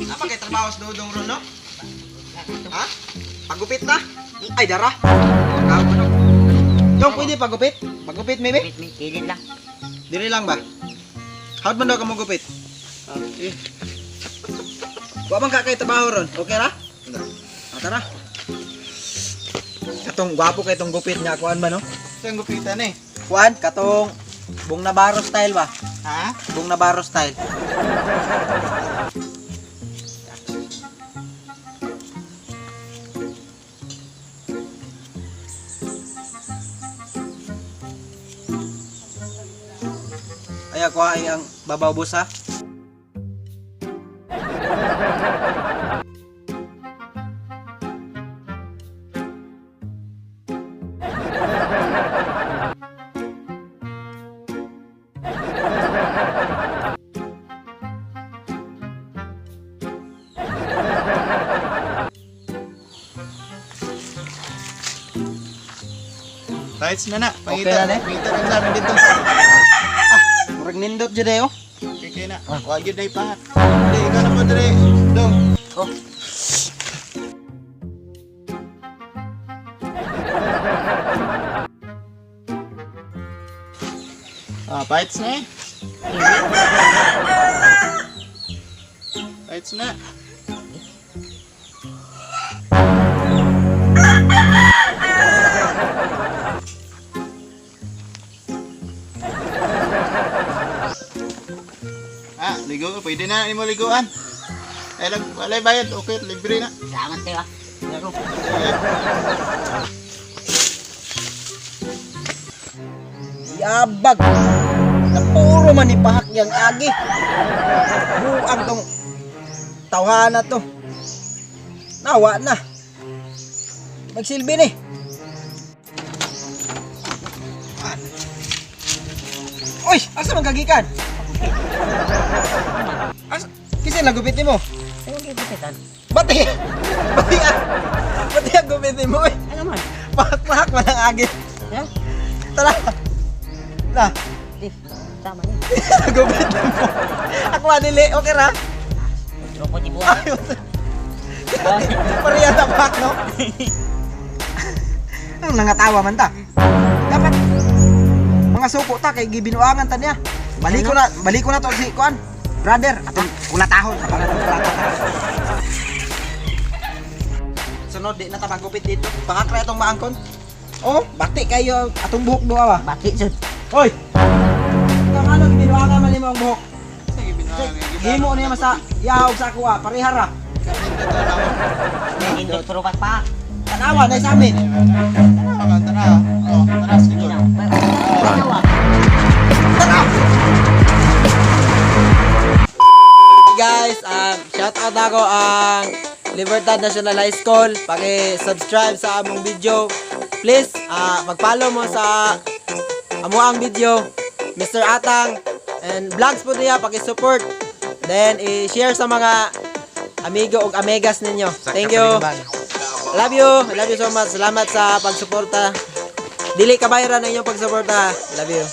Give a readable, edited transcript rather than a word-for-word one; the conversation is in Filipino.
Apa kayo trabaho sa Dudong ron, no? Ha? Pagupit na? Ay, dara. Dong, pwede pagupit? Pagupit, maybe? Kilid lang. Dili lang ba? How'd man daw ka magupit? Okay. Wa bang kakay trabaho ron? Okay ra? Tara. Katong gwapo kay tong gupit niya, kuan ba no? Ito yung gupitan eh. Kuan, katong Bong Navarro style ba? Ha? Bong Navarro style. Ay, ako ay ang babaw busa. Rights na na. Okay Pangita. na, ne? Pangita rin namin dito. Murag nindot jud ayo. Okay na. Wag yun na ipahat. Hindi, ikaw na po dali. Dong. Oh. Fights na eh. Fights na. Ligo ka. Pwede na mo liguan. Ay lang, walay bayad. Okay, libre na. Salamat tayo ah. Yaro. Yabag. Na puro man ipahak yang agi. Buang tong tawhana to. Nawa na. Magsilbi ni. Uy, asa man kagikan? Kasi nagupit ni mo. Ano kayo gupitan? Bati! Bati ah! Bati ang gupit ni mo eh. Ano man? Pahak-pahak man ang agit. Ha? Tara! Na! Di, sama niya. Nagupit ni mo. Ako madili, okay ra? Loko di buwan. Ayun. Pariya na pak, no? Ang nangatawa man ta. Dapat mga suko ta kay gibinuangan ta niya. Balik ko na to si Kuan. Brother, atong kulatahon sa pangatong kulatahon. Sunod, di na ta magupit dito. Pakakra itong maangkon. Oh, bati kayo atong buhok doa ba? Bati dyan. Hoy! Ikaw ano, gibinuangan man nimo ang buhok. Sige, binawag. Himo niya masa yaw sa kuha, parihara. Hindi turubat pa. Tanawa na sa amin. Tara. Oh, tara, sige. Tanawa. Guys, shout out ako ang Libertad National High School. Paki-subscribe sa among video. Please, mag-follow mo sa amuang video, Mr. Atang. And vlogs po niya, paki-support. Then, i-share sa mga amigo ug amigas ninyo. Thank you. Love you. I love you so much. Salamat sa pagsuporta. Dili kabayaran ang inyong pagsuporta. Love you.